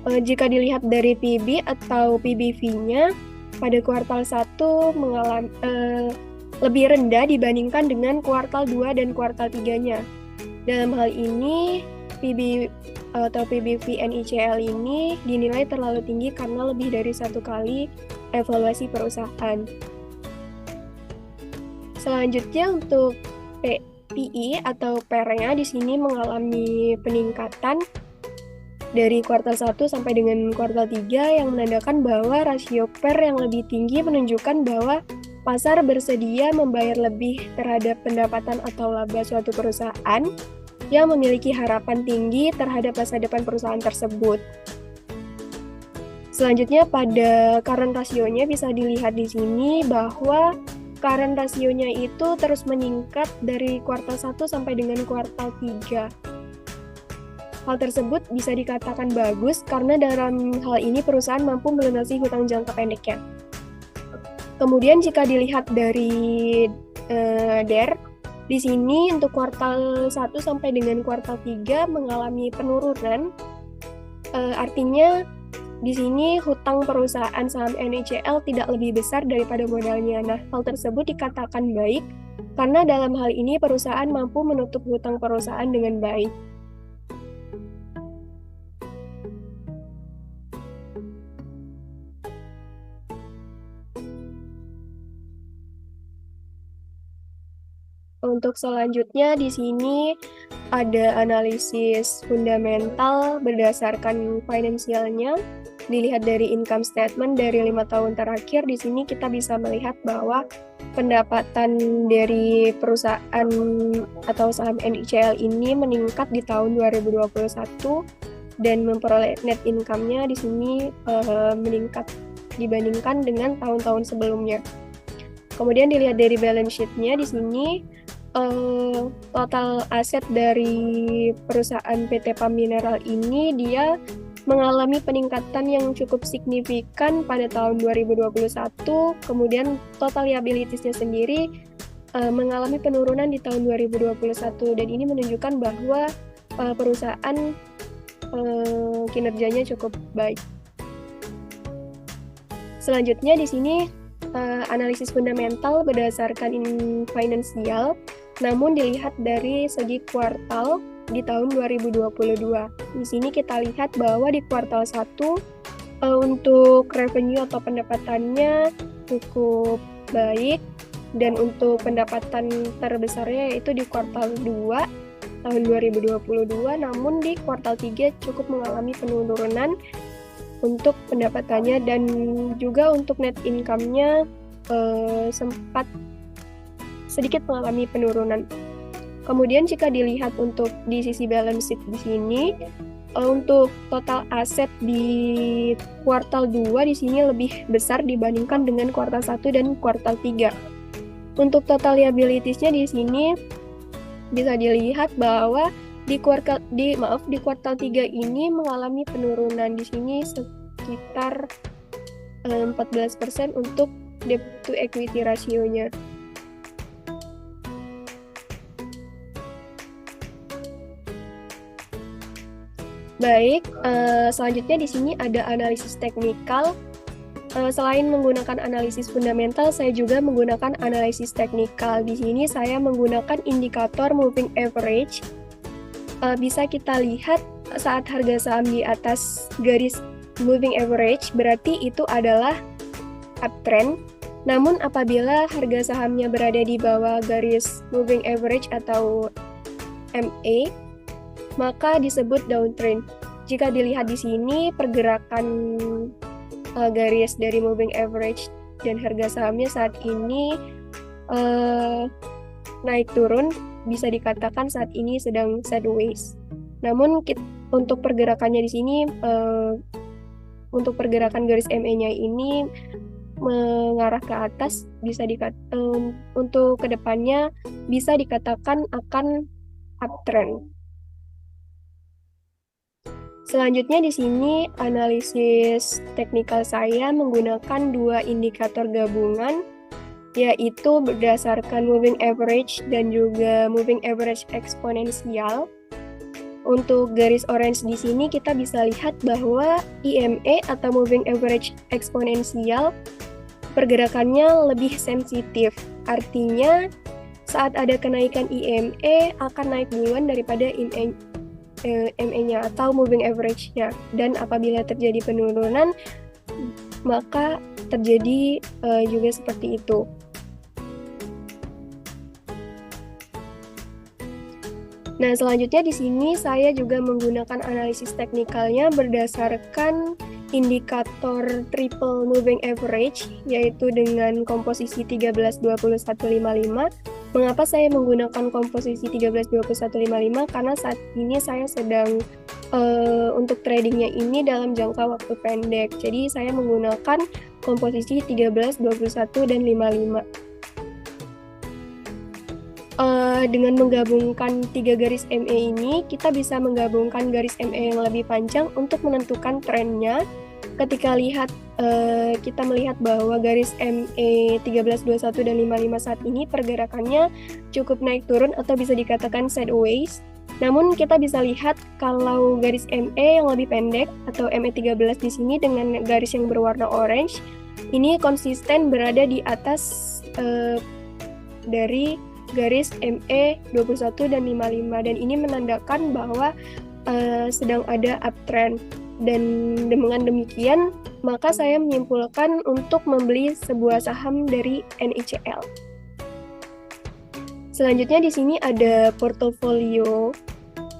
Jika dilihat dari PB atau PBV-nya pada kuartal 1 mengalami lebih rendah dibandingkan dengan kuartal 2 dan kuartal 3-nya. Dalam hal ini PB atau PBV NICL ini dinilai terlalu tinggi karena lebih dari 1 kali evaluasi perusahaan. Selanjutnya untuk PI atau PER-nya di sini mengalami peningkatan dari kuartal 1 sampai dengan kuartal 3 yang menandakan bahwa rasio PER yang lebih tinggi menunjukkan bahwa pasar bersedia membayar lebih terhadap pendapatan atau laba suatu perusahaan yang memiliki harapan tinggi terhadap masa depan perusahaan tersebut. Selanjutnya pada current ratio-nya bisa dilihat di sini bahwa current ratio-nya itu terus meningkat dari kuartal 1 sampai dengan kuartal 3. Hal tersebut bisa dikatakan bagus karena dalam hal ini perusahaan mampu melunasi hutang jangka pendeknya. Kemudian jika dilihat dari DER, di sini untuk kuartal 1 sampai dengan kuartal 3 mengalami penurunan. Artinya di sini hutang perusahaan saham NICL tidak lebih besar daripada modalnya. Nah, hal tersebut dikatakan baik karena dalam hal ini perusahaan mampu menutup hutang perusahaan dengan baik. Untuk selanjutnya di sini ada analisis fundamental berdasarkan finansialnya. Dilihat dari income statement dari 5 tahun terakhir, di sini kita bisa melihat bahwa pendapatan dari perusahaan atau saham NICL ini meningkat di tahun 2021 dan memperoleh net income-nya di sini meningkat dibandingkan dengan tahun-tahun sebelumnya. Kemudian dilihat dari balance sheet-nya di sini total aset dari perusahaan PT PAM Mineral ini dia mengalami peningkatan yang cukup signifikan pada tahun 2021, kemudian total liabilities-nya sendiri mengalami penurunan di tahun 2021, dan ini menunjukkan bahwa perusahaan kinerjanya cukup baik. Selanjutnya di sini analisis fundamental berdasarkan finansial, namun dilihat dari segi kuartal di tahun 2022. Di sini kita lihat bahwa di kuartal 1 untuk revenue atau pendapatannya cukup baik, dan untuk pendapatan terbesarnya yaitu di kuartal 2 tahun 2022, namun di kuartal 3 cukup mengalami penurunan untuk pendapatannya, dan juga untuk net income-nya sempat sedikit mengalami penurunan. Kemudian jika dilihat untuk di sisi balance sheet di sini, untuk total aset di kuartal 2 di sini lebih besar dibandingkan dengan kuartal 1 dan kuartal 3. Untuk total liabilities-nya di sini bisa dilihat bahwa di kuartal 3 ini mengalami penurunan di sini sekitar 14% untuk debt to equity ratio-nya. Baik, selanjutnya di sini ada analisis teknikal. Selain menggunakan analisis fundamental, saya juga menggunakan analisis teknikal. Di sini saya menggunakan indikator moving average. Bisa kita lihat saat harga saham di atas garis moving average, berarti itu adalah uptrend. Namun apabila harga sahamnya berada di bawah garis moving average atau MA, maka disebut downtrend. Jika dilihat di sini, pergerakan garis dari moving average dan harga sahamnya saat ini naik turun, bisa dikatakan saat ini sedang sideways. Namun untuk pergerakannya di sini, untuk pergerakan garis MA-nya ini mengarah ke atas, bisa untuk kedepannya bisa dikatakan akan uptrend. Selanjutnya di sini analisis teknikal saya menggunakan 2 indikator gabungan, yaitu berdasarkan moving average dan juga moving average eksponensial. Untuk garis orange di sini kita bisa lihat bahwa IMA atau moving average eksponensial pergerakannya lebih sensitif. Artinya saat ada kenaikan IMA akan naik duluan daripada MA-nya atau moving average-nya, dan apabila terjadi penurunan maka terjadi juga seperti itu. Nah, selanjutnya di sini saya juga menggunakan analisis teknikalnya berdasarkan indikator triple moving average, yaitu dengan komposisi 13-21-55. Mengapa saya menggunakan komposisi 13-21-55? Karena saat ini saya sedang untuk tradingnya ini dalam jangka waktu pendek. Jadi saya menggunakan komposisi 13, 21, dan 55. Dengan menggabungkan 3 garis MA ini, kita bisa menggabungkan garis MA yang lebih panjang untuk menentukan trennya. Ketika kita melihat bahwa garis MA 13, 21, dan 55 saat ini pergerakannya cukup naik turun atau bisa dikatakan sideways. Namun kita bisa lihat kalau garis MA yang lebih pendek atau MA 13 di sini dengan garis yang berwarna orange, ini konsisten berada di atas dari garis MA 21 dan 55, dan ini menandakan bahwa sedang ada uptrend. Dan dengan demikian, maka saya menyimpulkan untuk membeli sebuah saham dari NICL. Selanjutnya di sini ada portofolio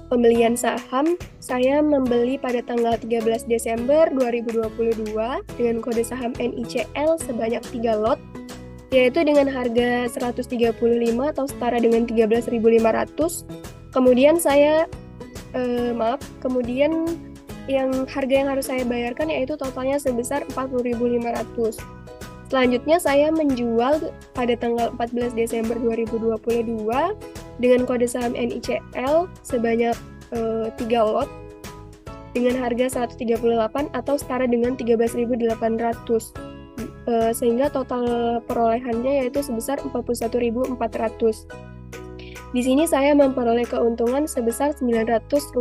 pembelian saham. Saya membeli pada tanggal 13 Desember 2022 dengan kode saham NICL sebanyak 3 lot, yaitu dengan harga 135 atau setara dengan 13.500. Kemudian harga yang harus saya bayarkan yaitu totalnya sebesar 40.500. Selanjutnya saya menjual pada tanggal 14 Desember 2022 dengan kode saham NICL sebanyak 3 lot dengan harga 138 atau setara dengan 13.800. Sehingga total perolehannya yaitu sebesar 41.400. Di sini saya memperoleh keuntungan sebesar Rp900.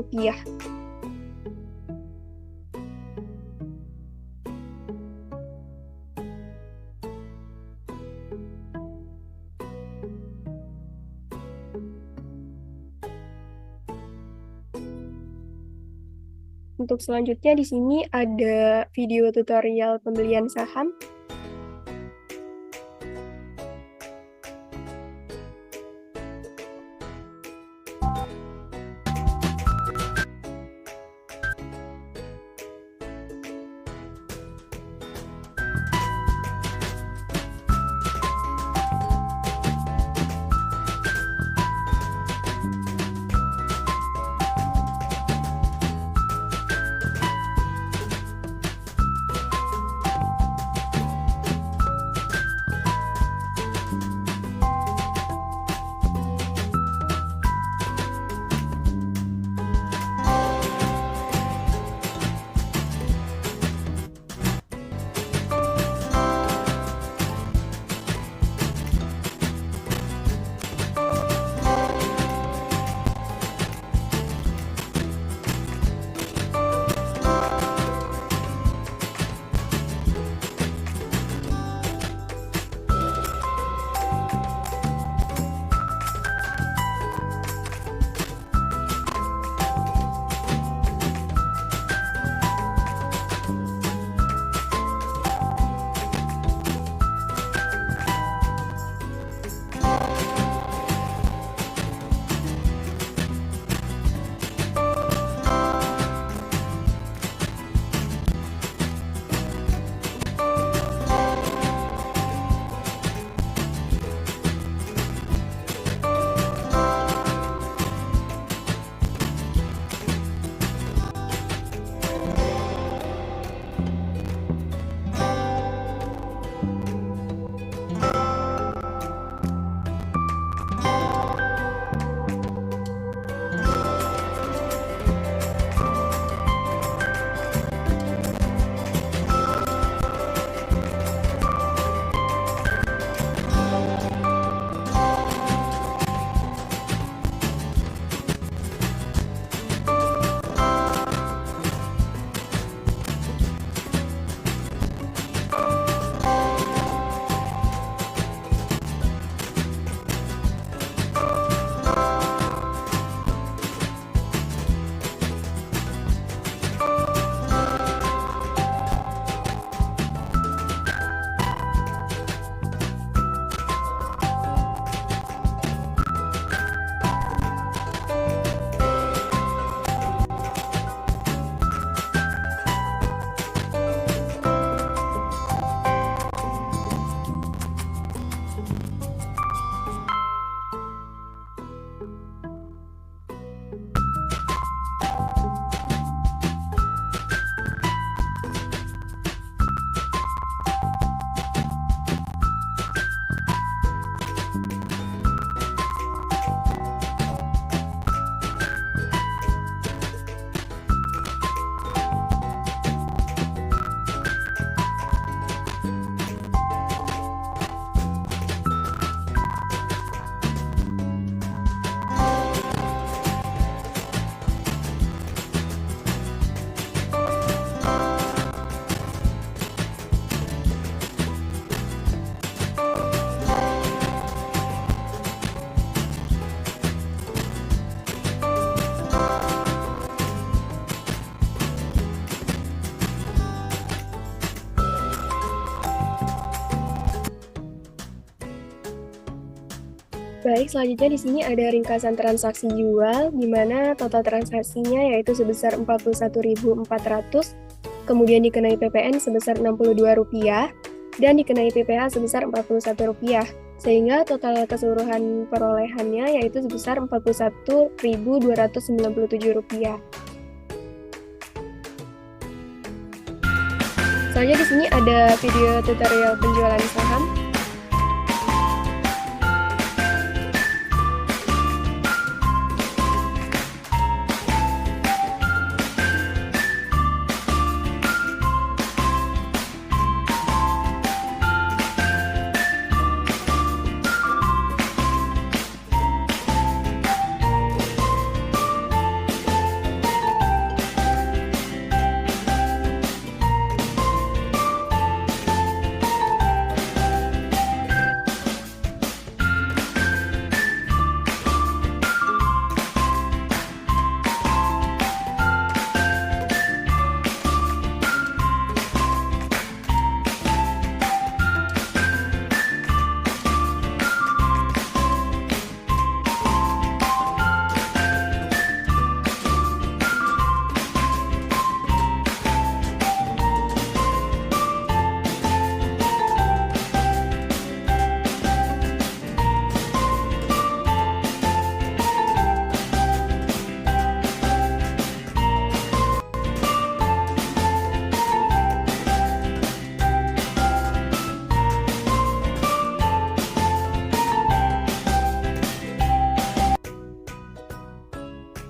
Untuk selanjutnya di sini ada video tutorial pembelian saham. Baik, selanjutnya di sini ada ringkasan transaksi jual, di mana total transaksinya yaitu sebesar 41.400, kemudian dikenai PPN sebesar Rp62, dan dikenai PPh sebesar Rp41, sehingga total keseluruhan perolehannya yaitu sebesar Rp41.297. Selanjutnya di sini ada video tutorial penjualan saham.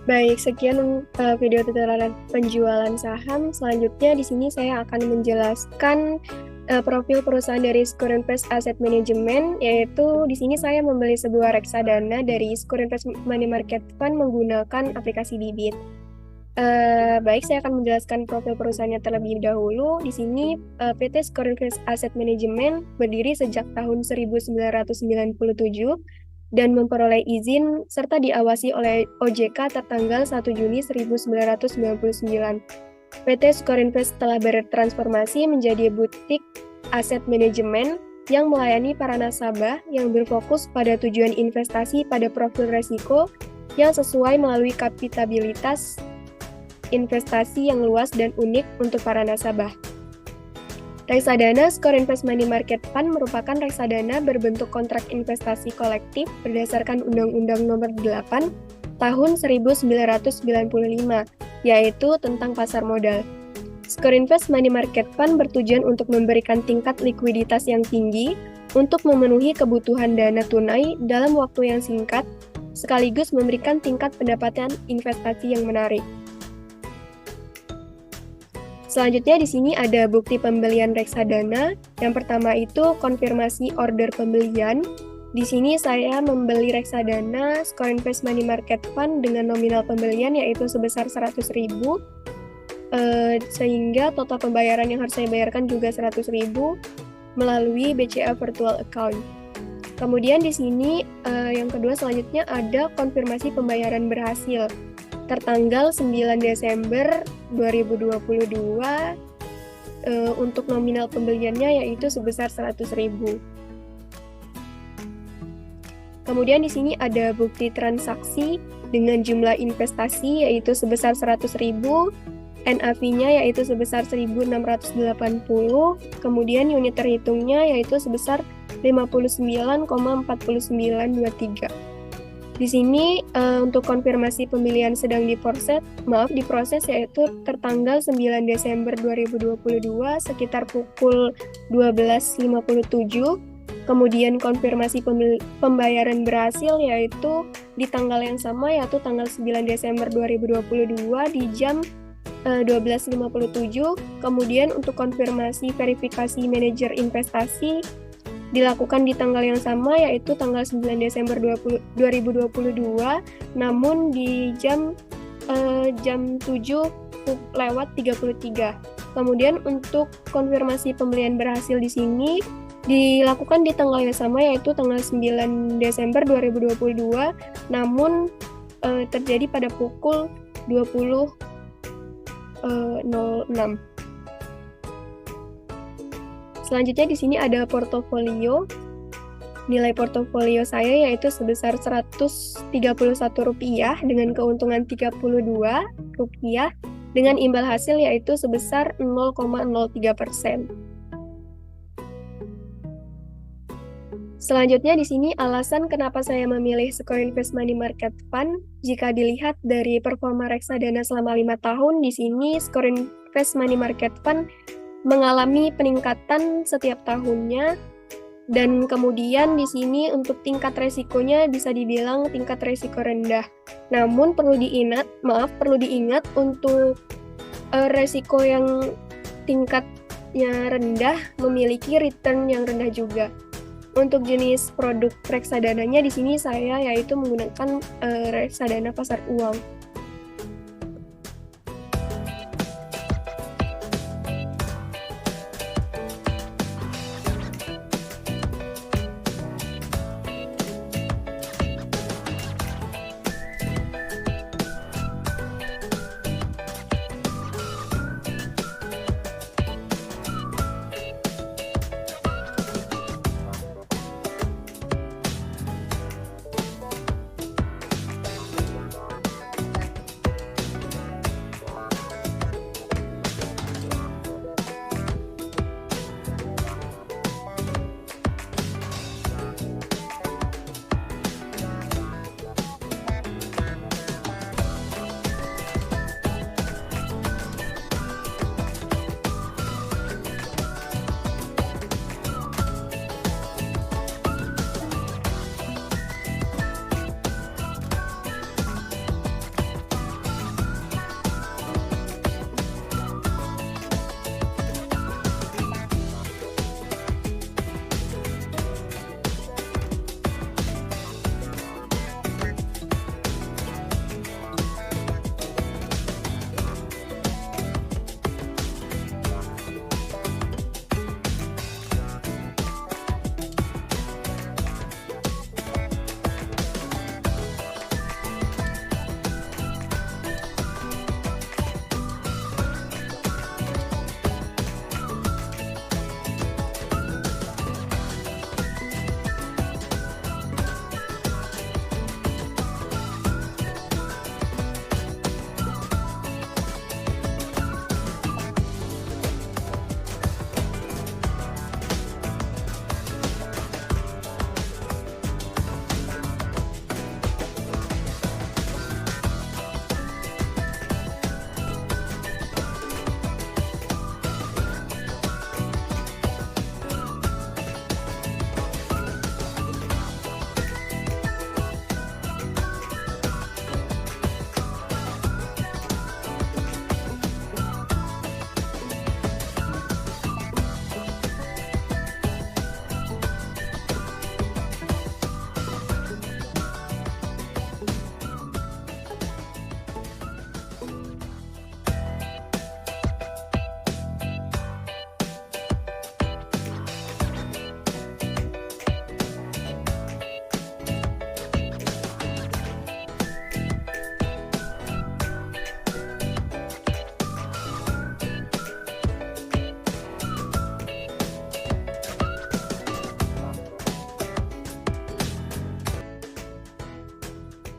Baik, sekian video tutorial penjualan saham. Selanjutnya di sini saya akan menjelaskan profil perusahaan dari ScoreInvest Asset Management, yaitu di sini saya membeli sebuah reksadana dari ScoreInvest Money Market Fund menggunakan aplikasi Bibit. Baik, saya akan menjelaskan profil perusahaannya terlebih dahulu. Di sini PT ScoreInvest Asset Management berdiri sejak tahun 1997 dan memperoleh izin serta diawasi oleh OJK tertanggal 1 Juni 1999. PT ScoreInvest telah bertransformasi menjadi butik aset manajemen yang melayani para nasabah yang berfokus pada tujuan investasi pada profil resiko yang sesuai melalui kapitalitas investasi yang luas dan unik untuk para nasabah. Reksadana ScoreInvest Money Market Fund merupakan reksadana berbentuk kontrak investasi kolektif berdasarkan Undang-Undang Nomor 8 Tahun 1995, yaitu tentang pasar modal. ScoreInvest Money Market Fund bertujuan untuk memberikan tingkat likuiditas yang tinggi untuk memenuhi kebutuhan dana tunai dalam waktu yang singkat, sekaligus memberikan tingkat pendapatan investasi yang menarik. Selanjutnya di sini ada bukti pembelian reksadana. Yang pertama itu konfirmasi order pembelian. Di sini saya membeli reksadana ScoreInvest Money Market Fund dengan nominal pembelian yaitu sebesar 100.000, sehingga total pembayaran yang harus saya bayarkan juga 100.000 melalui BCA Virtual Account. Kemudian di sini yang kedua selanjutnya ada konfirmasi pembayaran berhasil tertanggal 9 Desember 2022 untuk nominal pembeliannya yaitu sebesar 100.000. Kemudian di sini ada bukti transaksi dengan jumlah investasi yaitu sebesar 100.000, NAV-nya yaitu sebesar 1.680, kemudian unit terhitungnya yaitu sebesar 59,4923. Di sini untuk konfirmasi pembelian sedang diproses yaitu tertanggal 9 Desember 2022 sekitar pukul 12.57. Kemudian konfirmasi pembayaran berhasil yaitu di tanggal yang sama yaitu tanggal 9 Desember 2022 di jam 12.57. Kemudian untuk konfirmasi verifikasi manajer investasi dilakukan di tanggal yang sama yaitu tanggal 9 Desember 2022 namun di jam 7:33. Kemudian untuk konfirmasi pembelian berhasil di sini dilakukan di tanggal yang sama yaitu tanggal 9 Desember 2022 namun terjadi pada pukul 20.06. Selanjutnya di sini ada portofolio. Nilai portofolio saya yaitu sebesar Rp131 dengan keuntungan Rp32 dengan imbal hasil yaitu sebesar 0,03%. Selanjutnya di sini alasan kenapa saya memilih Skor Invest Money Market Fund. Jika dilihat dari performa reksadana selama 5 tahun, di sini Skor Invest Money Market Fund mengalami peningkatan setiap tahunnya. Dan kemudian di sini untuk tingkat resikonya bisa dibilang tingkat resiko rendah. Namun perlu diingat untuk resiko yang tingkatnya rendah memiliki return yang rendah juga. Untuk jenis produk reksadananya di sini saya yaitu menggunakan reksadana pasar uang.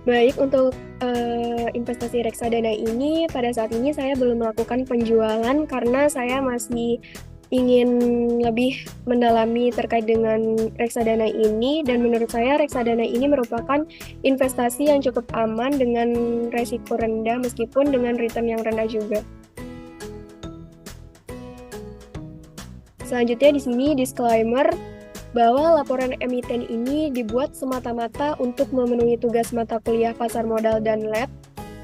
Baik, untuk investasi reksadana ini, pada saat ini saya belum melakukan penjualan karena saya masih ingin lebih mendalami terkait dengan reksadana ini, dan menurut saya reksadana ini merupakan investasi yang cukup aman dengan resiko rendah meskipun dengan return yang rendah juga. Selanjutnya di sini disclaimer bahwa laporan emiten ini dibuat semata-mata untuk memenuhi tugas mata kuliah pasar modal dan lab.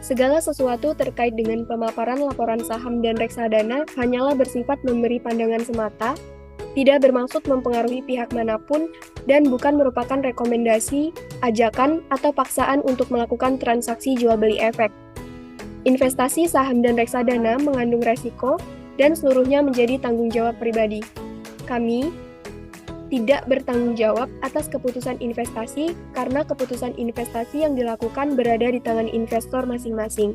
Segala sesuatu terkait dengan pemaparan laporan saham dan reksadana hanyalah bersifat memberi pandangan semata, tidak bermaksud mempengaruhi pihak manapun, dan bukan merupakan rekomendasi, ajakan, atau paksaan untuk melakukan transaksi jual beli efek. Investasi saham dan reksadana mengandung resiko, dan seluruhnya menjadi tanggung jawab pribadi. Kami tidak bertanggung jawab atas keputusan investasi karena keputusan investasi yang dilakukan berada di tangan investor masing-masing.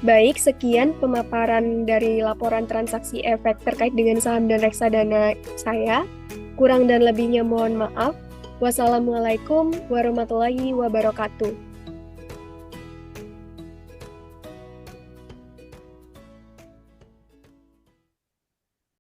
Baik, sekian pemaparan dari laporan transaksi efek terkait dengan saham dan reksadana saya. Kurang dan lebihnya mohon maaf. Wassalamualaikum warahmatullahi wabarakatuh.